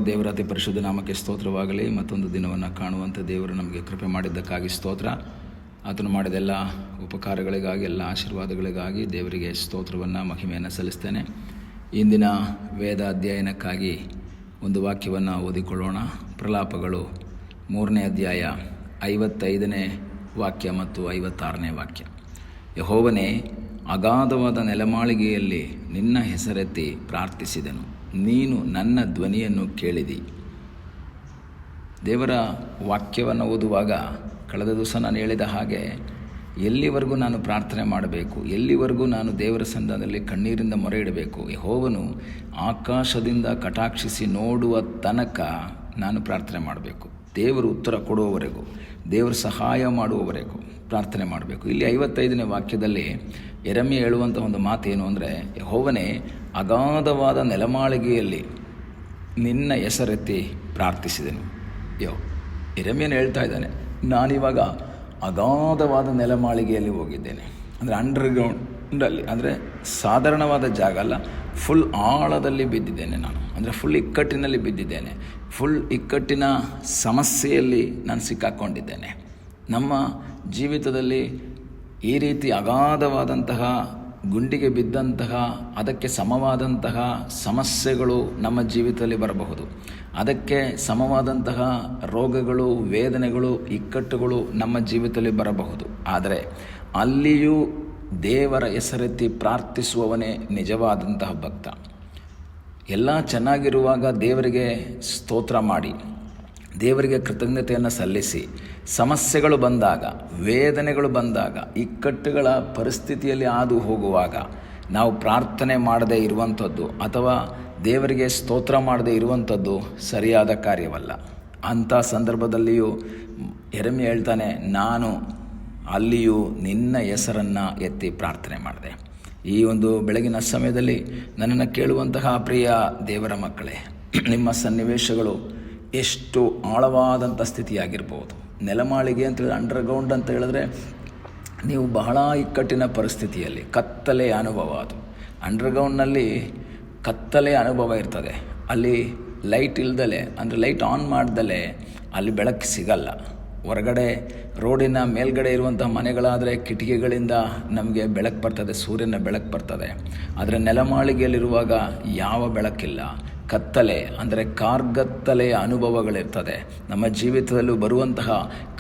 ದೇವರ ಅತಿ ಪರಿಶುದ್ಧ ನಾಮಕ್ಕೆ ಸ್ತೋತ್ರವಾಗಲಿ. ಮತ್ತೊಂದು ದಿನವನ್ನು ಕಾಣುವಂಥ ದೇವರು ನಮಗೆ ಕೃಪೆ ಮಾಡಿದ್ದಕ್ಕಾಗಿ ಸ್ತೋತ್ರ. ಆತನು ಮಾಡಿದ ಎಲ್ಲ ಉಪಕಾರಗಳಿಗಾಗಿ, ಎಲ್ಲ ಆಶೀರ್ವಾದಗಳಿಗಾಗಿ ದೇವರಿಗೆ ಸ್ತೋತ್ರವನ್ನು, ಮಹಿಮೆಯನ್ನು ಸಲ್ಲಿಸ್ತೇನೆ. ಇಂದಿನ ವೇದ ಅಧ್ಯಯನಕ್ಕಾಗಿ ಒಂದು ವಾಕ್ಯವನ್ನು ಓದಿಕೊಳ್ಳೋಣ. ಪ್ರಲಾಪಗಳು 3ನೇ ಅಧ್ಯಾಯ 55ನೇ ವಾಕ್ಯ ಮತ್ತು 56ನೇ ವಾಕ್ಯ. ಯೆಹೋವನೇ, ಅಗಾಧವಾದ ನೆಲಮಾಳಿಗೆಯಲ್ಲಿ ನಿನ್ನ ಹೆಸರೆತ್ತಿ ಪ್ರಾರ್ಥಿಸಿದೆನು, ನೀನು ನನ್ನ ಧ್ವನಿಯನ್ನು ಕೇಳಿದಿ. ದೇವರ ವಾಕ್ಯವನ್ನು ಓದುವಾಗ ಕಳೆದ ದಿವಸ ನಾನು ಹೇಳಿದ ಹಾಗೆ ಎಲ್ಲಿವರೆಗೂ ನಾನು ಪ್ರಾರ್ಥನೆ ಮಾಡಬೇಕು, ಎಲ್ಲಿವರೆಗೂ ನಾನು ದೇವರ ಸನ್ನಿಧಾನದಲ್ಲಿ ಕಣ್ಣೀರಿಂದ ಮೊರೆ ಇಡಬೇಕು. ಯೆಹೋವನು ಆಕಾಶದಿಂದ ಕಟಾಕ್ಷಿಸಿ ನೋಡುವ ತನಕ ನಾನು ಪ್ರಾರ್ಥನೆ ಮಾಡಬೇಕು. ದೇವರು ಉತ್ತರ ಕೊಡುವವರೆಗೂ, ದೇವರು ಸಹಾಯ ಮಾಡುವವರೆಗೂ ಪ್ರಾರ್ಥನೆ ಮಾಡಬೇಕು. ಇಲ್ಲಿ 55ನೇ ವಾಕ್ಯದಲ್ಲಿ ಯೆರೆಮೀಯ ಹೇಳುವಂಥ ಒಂದು ಮಾತೇನು ಅಂದರೆ, ಯೆಹೋವನೇ, ಅಗಾಧವಾದ ನೆಲಮಾಳಿಗೆಯಲ್ಲಿ ನಿನ್ನ ಹೆಸರೆತ್ತಿ ಪ್ರಾರ್ಥಿಸಿದೆನು. ಯೆರೆಮೀಯನು ಹೇಳ್ತಾ ಇದ್ದಾನೆ, ನಾನಿವಾಗ ಅಗಾಧವಾದ ನೆಲಮಾಳಿಗೆಯಲ್ಲಿ ಹೋಗಿದ್ದೇನೆ. ಅಂದರೆ ಅಂಡರ್ಗ್ರೌಂಡಲ್ಲಿ, ಅಂದರೆ ಸಾಧಾರಣವಾದ ಜಾಗ ಅಲ್ಲ, ಫುಲ್ ಆಳದಲ್ಲಿ ಬಿದ್ದಿದ್ದೇನೆ ನಾನು. ಅಂದರೆ ಫುಲ್ ಇಕ್ಕಟ್ಟಿನಲ್ಲಿ ಬಿದ್ದಿದ್ದೇನೆ, ಫುಲ್ ಇಕ್ಕಟ್ಟಿನ ಸಮಸ್ಯೆಯಲ್ಲಿ ನಾನು ಸಿಕ್ಕಾಕ್ಕೊಂಡಿದ್ದೇನೆ. ನಮ್ಮ ಜೀವಿತದಲ್ಲಿ ಈ ರೀತಿ ಅಗಾಧವಾದಂತಹ ಗುಂಡಿಗೆ ಬಿದ್ದಂತಹ, ಅದಕ್ಕೆ ಸಮವಾದಂತಹ ಸಮಸ್ಯೆಗಳು ನಮ್ಮ ಜೀವಿತದಲ್ಲಿ ಬರಬಹುದು. ಅದಕ್ಕೆ ಸಮವಾದಂತಹ ರೋಗಗಳು, ವೇದನೆಗಳು, ಇಕ್ಕಟ್ಟುಗಳು ನಮ್ಮ ಜೀವಿತದಲ್ಲಿ ಬರಬಹುದು. ಆದರೆ ಅಲ್ಲಿಯೂ ದೇವರ ಹೆಸರೆತ್ತಿ ಪ್ರಾರ್ಥಿಸುವವನೇ ನಿಜವಾದಂತಹ ಭಕ್ತ. ಎಲ್ಲ ಚೆನ್ನಾಗಿರುವಾಗ ದೇವರಿಗೆ ಸ್ತೋತ್ರ ಮಾಡಿ, ದೇವರಿಗೆ ಕೃತಜ್ಞತೆಯನ್ನು ಸಲ್ಲಿಸಿ, ಸಮಸ್ಯೆಗಳು ಬಂದಾಗ, ವೇದನೆಗಳು ಬಂದಾಗ, ಇಕ್ಕಟ್ಟುಗಳ ಪರಿಸ್ಥಿತಿಯಲ್ಲಿ ಹಾದು ಹೋಗುವಾಗ ನಾವು ಪ್ರಾರ್ಥನೆ ಮಾಡದೇ ಇರುವಂಥದ್ದು ಅಥವಾ ದೇವರಿಗೆ ಸ್ತೋತ್ರ ಮಾಡದೇ ಇರುವಂಥದ್ದು ಸರಿಯಾದ ಕಾರ್ಯವಲ್ಲ. ಅಂಥ ಸಂದರ್ಭದಲ್ಲಿಯೂ ಯೆರೆಮೀಯ ಹೇಳ್ತಾನೆ, ನಾನು ಅಲ್ಲಿಯೂ ನಿನ್ನ ಹೆಸರನ್ನು ಎತ್ತಿ ಪ್ರಾರ್ಥನೆ ಮಾಡಿದೆ. ಈ ಒಂದು ಬೆಳಗಿನ ಸಮಯದಲ್ಲಿ ನನ್ನನ್ನು ಕೇಳುವಂತಹ ಪ್ರಿಯ ದೇವರ ಮಕ್ಕಳೇ, ನಿಮ್ಮ ಸನ್ನಿವೇಶಗಳು ಎಷ್ಟು ಆಳವಾದಂಥ ಸ್ಥಿತಿಯಾಗಿರ್ಬೋದು. ನೆಲಮಾಳಿಗೆ ಅಂತ ಹೇಳಿದ್ರೆ, ಅಂಡರ್ಗ್ರೌಂಡ್ ಅಂತ ಹೇಳಿದ್ರೆ, ನೀವು ಬಹಳ ಇಕ್ಕಟ್ಟಿನ ಪರಿಸ್ಥಿತಿಯಲ್ಲಿ ಕತ್ತಲೆಯ ಅನುಭವ. ಅದು ಅಂಡರ್ಗ್ರೌಂಡ್ನಲ್ಲಿ ಕತ್ತಲೆಯ ಅನುಭವ ಇರ್ತದೆ. ಅಲ್ಲಿ ಲೈಟ್ ಇಲ್ದಲೆ, ಅಂದರೆ ಲೈಟ್ ಆನ್ ಮಾಡ್ದಲೆ ಅಲ್ಲಿ ಬೆಳಕು ಸಿಗಲ್ಲ. ಹೊರಗಡೆ ರೋಡಿನ ಮೇಲ್ಗಡೆ ಇರುವಂಥ ಮನೆಗಳಾದರೆ ಕಿಟಕಿಗಳಿಂದ ನಮಗೆ ಬೆಳಕು ಬರ್ತದೆ, ಸೂರ್ಯನ ಬೆಳಕು ಬರ್ತದೆ. ಆದರೆ ನೆಲಮಾಳಿಗೆಯಲ್ಲಿರುವಾಗ ಯಾವ ಬೆಳಕಿಲ್ಲ, ಕತ್ತಲೆ, ಅಂದರೆ ಕಾರ್ಗತ್ತಲೆಯ ಅನುಭವಗಳಿರ್ತದೆ. ನಮ್ಮ ಜೀವಿತದಲ್ಲೂ ಬರುವಂತಹ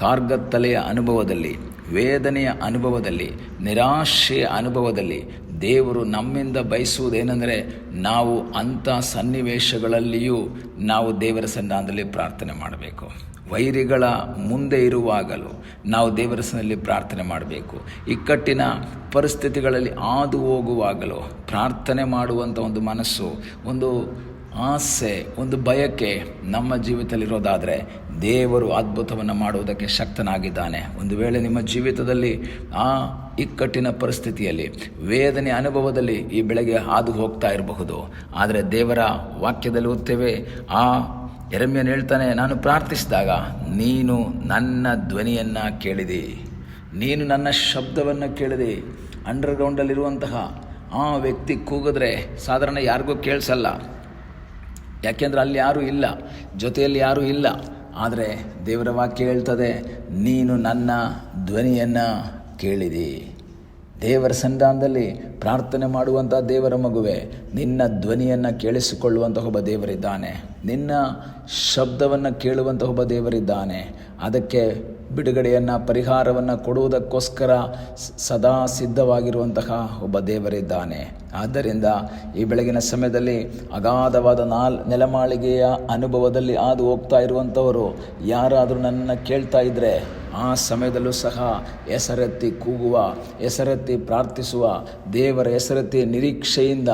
ಕಾರ್ಗತ್ತಲೆಯ ಅನುಭವದಲ್ಲಿ, ವೇದನೆಯ ಅನುಭವದಲ್ಲಿ, ನಿರಾಶೆಯ ಅನುಭವದಲ್ಲಿ ದೇವರು ನಮ್ಮಿಂದ ಬಯಸುವುದೇನೆಂದರೆ, ನಾವು ಅಂಥ ಸನ್ನಿವೇಶಗಳಲ್ಲಿಯೂ ನಾವು ದೇವರ ಸನ್ನಿಧಾನದಲ್ಲಿ ಪ್ರಾರ್ಥನೆ ಮಾಡಬೇಕು. ವೈರಿಗಳ ಮುಂದೆ ಇರುವಾಗಲೂ ನಾವು ದೇವರ ಸನ್ನಿಧಾನದಲ್ಲಿ ಪ್ರಾರ್ಥನೆ ಮಾಡಬೇಕು. ಇಕ್ಕಟ್ಟಿನ ಪರಿಸ್ಥಿತಿಗಳಲ್ಲಿ ಹಾದು ಹೋಗುವಾಗಲೂ ಪ್ರಾರ್ಥನೆ ಮಾಡುವಂಥ ಒಂದು ಮನಸ್ಸು, ಒಂದು ಆಸೆ, ಒಂದು ಬಯಕೆ ನಮ್ಮ ಜೀವಿತದಲ್ಲಿರೋದಾದರೆ ದೇವರು ಅದ್ಭುತವನ್ನು ಮಾಡುವುದಕ್ಕೆ ಶಕ್ತನಾಗಿದ್ದಾನೆ. ಒಂದು ವೇಳೆ ನಿಮ್ಮ ಜೀವಿತದಲ್ಲಿ ಆ ಇಕ್ಕಟ್ಟಿನ ಪರಿಸ್ಥಿತಿಯಲ್ಲಿ, ವೇದನೆ ಅನುಭವದಲ್ಲಿ ಈ ಬೆಳಗ್ಗೆ ಹಾದು ಹೋಗ್ತಾ ಇರಬಹುದು. ಆದರೆ ದೇವರ ವಾಕ್ಯದಲ್ಲಿ ಓದ್ತೇವೆ, ಆ ಯೆರೆಮೀಯನು ಹೇಳ್ತಾನೆ, ನಾನು ಪ್ರಾರ್ಥಿಸಿದಾಗ ನೀನು ನನ್ನ ಧ್ವನಿಯನ್ನು ಕೇಳಿದಿ, ನೀನು ನನ್ನ ಶಬ್ದವನ್ನು ಕೇಳಿದಿ. ಅಂಡರ್ಗ್ರೌಂಡಲ್ಲಿರುವಂತಹ ಆ ವ್ಯಕ್ತಿ ಕೂಗಿದ್ರೆ ಸಾಧಾರಣ ಯಾರಿಗೂ ಕೇಳಿಸಲ್ಲ, ಯಾಕೆಂದರೆ ಅಲ್ಲಿ ಯಾರೂ ಇಲ್ಲ, ಜೊತೆಯಲ್ಲಿ ಯಾರೂ ಇಲ್ಲ. ಆದರೆ ದೇವರ ವಾಕ್ಯ ಹೇಳ್ತದೆ, ನೀನು ನನ್ನ ಧ್ವನಿಯನ್ನು ಕೇಳಿದಿ. ದೇವರ ಸನ್ನಿಧಾನದಲ್ಲಿ ಪ್ರಾರ್ಥನೆ ಮಾಡುವಂಥ ದೇವರ ಮಗುವೆ, ನಿನ್ನ ಧ್ವನಿಯನ್ನು ಕೇಳಿಸಿಕೊಳ್ಳುವಂಥ ಒಬ್ಬ ದೇವರಿದ್ದಾನೆ, ನಿನ್ನ ಶಬ್ದವನ್ನು ಕೇಳುವಂಥ ಒಬ್ಬ ದೇವರಿದ್ದಾನೆ. ಅದಕ್ಕೆ ಬಿಡುಗಡೆಯನ್ನು, ಪರಿಹಾರವನ್ನು ಕೊಡುವುದಕ್ಕೋಸ್ಕರ ಸದಾ ಸಿದ್ಧವಾಗಿರುವಂತಹ ಒಬ್ಬ ದೇವರಿದ್ದಾನೆ. ಆದ್ದರಿಂದ ಈ ಬೆಳಗಿನ ಸಮಯದಲ್ಲಿ ಅಗಾಧವಾದ ನೆಲಮಾಳಿಗೆಯ ಅನುಭವದಲ್ಲಿ ಹಾದು ಹೋಗ್ತಾ ಇರುವಂಥವರು ಯಾರಾದರೂ ನನ್ನನ್ನು ಕೇಳ್ತಾ ಇದ್ದರೆ, ಆ ಸಮಯದಲ್ಲೂ ಸಹ ಹೆಸರೆತ್ತಿ ಕೂಗುವ, ಹೆಸರೆತ್ತಿ ಪ್ರಾರ್ಥಿಸುವ, ದೇವರ ಹೆಸರೆತ್ತಿ ನಿರೀಕ್ಷೆಯಿಂದ,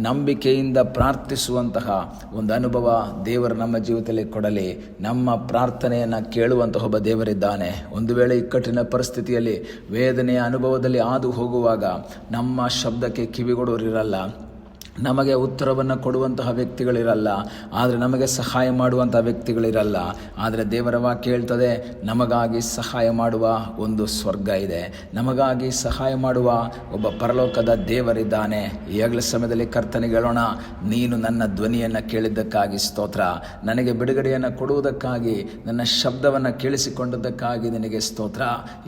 ನಂಬಿಕೆಯಿಂದ ಪ್ರಾರ್ಥಿಸುವಂತಹ ಒಂದು ಅನುಭವ ದೇವರು ನಮ್ಮ ಜೀವಿತದಲ್ಲಿ ಕೊಡಲಿ. ನಮ್ಮ ಪ್ರಾರ್ಥನೆಯನ್ನು ಕೇಳುವಂತಹ ಒಬ್ಬ ದೇವರಿದ್ದಾನೆ. ಒಂದು ವೇಳೆ ಇಕ್ಕಟ್ಟಿನ ಪರಿಸ್ಥಿತಿಯಲ್ಲಿ, ವೇದನೆಯ ಅನುಭವದಲ್ಲಿ ಹಾದು ಹೋಗುವಾಗ ನಮ್ಮ ಶಬ್ದಕ್ಕೆ ಕಿವಿಗೊಡೋರಿರಲ್ಲ, ನಮಗೆ ಉತ್ತರವನ್ನು ಕೊಡುವಂತಹ ವ್ಯಕ್ತಿಗಳಿರಲ್ಲ, ಆದರೆ ನಮಗೆ ಸಹಾಯ ಮಾಡುವಂಥ ವ್ಯಕ್ತಿಗಳಿರಲ್ಲ. ಆದರೆ ದೇವರ ವಾಕ್ಯ ಹೇಳ್ತದೆ, ನಮಗಾಗಿ ಸಹಾಯ ಮಾಡುವ ಒಂದು ಸ್ವರ್ಗ ಇದೆ, ನಮಗಾಗಿ ಸಹಾಯ ಮಾಡುವ ಒಬ್ಬ ಪರಲೋಕದ ದೇವರಿದ್ದಾನೆ. ಈಗಲೇ ಸಮಯದಲ್ಲಿ ಕರ್ತನಿಗೆ ಹೇಳೋಣ, ನೀನು ನನ್ನ ಧ್ವನಿಯನ್ನು ಕೇಳಿದ್ದಕ್ಕಾಗಿ ಸ್ತೋತ್ರ, ನನಗೆ ಬಿಡುಗಡೆಯನ್ನು ಕೊಡುವುದಕ್ಕಾಗಿ, ನನ್ನ ಶಬ್ದವನ್ನು ಕೇಳಿಸಿಕೊಂಡದ್ದಕ್ಕಾಗಿ ನಿನಗೆ ಸ್ತೋತ್ರ.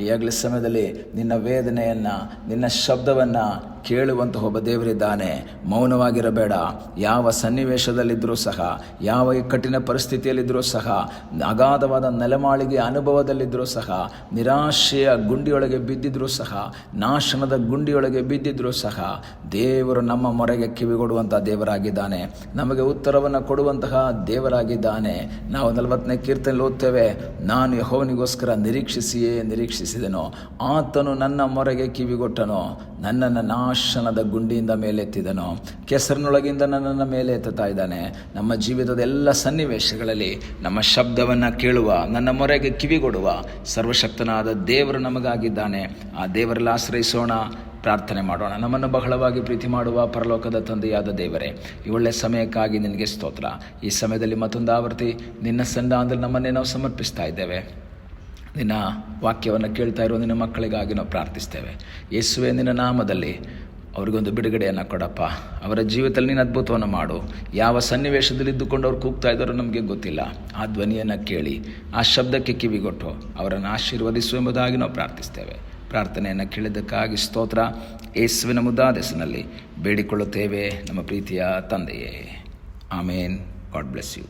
ಈಗಲೇ ಸಮಯದಲ್ಲಿ ನಿನ್ನ ವೇದನೆಯನ್ನು, ನಿನ್ನ ಶಬ್ದವನ್ನು ಕೇಳುವಂತಹ ಒಬ್ಬ ದೇವರಿದ್ದಾನೆ. ಮೌನವಾಗಿರಬೇಡ. ಯಾವ ಸನ್ನಿವೇಶದಲ್ಲಿದ್ದರೂ ಸಹ, ಯಾವ ಕಠಿಣ ಪರಿಸ್ಥಿತಿಯಲ್ಲಿದ್ದರೂ ಸಹ, ಅಗಾಧವಾದ ನೆಲಮಾಳಿಗೆ ಅನುಭವದಲ್ಲಿದ್ದರೂ ಸಹ, ನಿರಾಶೆಯ ಗುಂಡಿಯೊಳಗೆ ಬಿದ್ದಿದ್ರೂ ಸಹ, ನಾಶನದ ಗುಂಡಿಯೊಳಗೆ ಬಿದ್ದಿದ್ರೂ ಸಹ, ದೇವರು ನಮ್ಮ ಮೊರೆಗೆ ಕಿವಿಗೊಡುವಂಥ ದೇವರಾಗಿದ್ದಾನೆ, ನಮಗೆ ಉತ್ತರವನ್ನು ಕೊಡುವಂತಹ ದೇವರಾಗಿದ್ದಾನೆ. ನಾವು 40ನೇ ಕೀರ್ತನೆಯಲ್ಲಿ ಓದ್ತೇವೆ, ನಾನು ಯೆಹೋವನಿಗೋಸ್ಕರ ನಿರೀಕ್ಷಿಸಿಯೇ ನಿರೀಕ್ಷಿಸಿದೆನು, ಆತನು ನನ್ನ ಮೊರೆಗೆ ಕಿವಿಗೊಟ್ಟನು, ನನ್ನನ್ನು ನಾಶನದ ಗುಂಡಿಯಿಂದ ಮೇಲೆತ್ತಿದನು, ಕೆಸರಿನೊಳಗಿಂದ ನನ್ನನ್ನು ಮೇಲೆ ಎತ್ತುತ್ತಾ ಇದ್ದಾನೆ. ನಮ್ಮ ಜೀವಿತದ ಎಲ್ಲ ಸನ್ನಿವೇಶಗಳಲ್ಲಿ ನಮ್ಮ ಶಬ್ದವನ್ನು ಕೇಳುವ, ನನ್ನ ಮೊರೆಗೆ ಕಿವಿಗೊಡುವ ಸರ್ವಶಕ್ತನಾದ ದೇವರು ನಮಗಾಗಿದ್ದಾನೆ. ಆ ದೇವರಲ್ಲಿ ಆಶ್ರಯಿಸೋಣ, ಪ್ರಾರ್ಥನೆ ಮಾಡೋಣ. ನಮ್ಮನ್ನು ಬಹಳವಾಗಿ ಪ್ರೀತಿ ಮಾಡುವ ಪರಲೋಕದ ತಂದೆಯಾದ ದೇವರೇ, ಈ ಒಳ್ಳೆಯ ಸಮಯಕ್ಕಾಗಿ ನಿನಗೆ ಸ್ತೋತ್ರ. ಈ ಸಮಯದಲ್ಲಿ ಮತ್ತೊಂದು ಆವರ್ತಿ ನಿನ್ನ ಸನ್ನಿಧಾನದಲ್ಲಿ ನಮ್ಮನ್ನೇ ನಾವು ಸಮರ್ಪಿಸ್ತಾ ಇದ್ದೇವೆ. ನಿನ್ನ ವಾಕ್ಯವನ್ನು ಕೇಳ್ತಾ ಇರೋ ನಿನ್ನ ಮಕ್ಕಳಿಗಾಗಿ ನಾವು ಪ್ರಾರ್ಥಿಸ್ತೇವೆ. ಯೇಸುವೆ, ನಿನ್ನ ನಾಮದಲ್ಲಿ ಅವ್ರಿಗೊಂದು ಬಿಡುಗಡೆಯನ್ನು ಕೊಡಪ್ಪ. ಅವರ ಜೀವಿತದಲ್ಲಿ ನೀನು ಅದ್ಭುತವನ್ನು ಮಾಡು. ಯಾವ ಸನ್ನಿವೇಶದಲ್ಲಿ ಇದ್ದುಕೊಂಡು ಅವ್ರು ಕೂಗ್ತಾ ಇದ್ದಾರೋ ನಮಗೆ ಗೊತ್ತಿಲ್ಲ. ಆ ಧ್ವನಿಯನ್ನು ಕೇಳಿ, ಆ ಶಬ್ದಕ್ಕೆ ಕಿವಿಗೊಟ್ಟು ಅವರನ್ನು ಆಶೀರ್ವದಿಸು ಎಂಬುದಾಗಿ ನಾವು ಪ್ರಾರ್ಥಿಸ್ತೇವೆ. ಪ್ರಾರ್ಥನೆಯನ್ನು ಕೇಳಿದ್ದಕ್ಕಾಗಿ ಸ್ತೋತ್ರ. ಯೇಸುವಿನ ಮುದ್ದಾದ ಹೆಸರಿನಲ್ಲಿ ಬೇಡಿಕೊಳ್ಳುತ್ತೇವೆ ನಮ್ಮ ಪ್ರೀತಿಯ ತಂದೆಯೇ. ಆಮೇನ್. God bless you.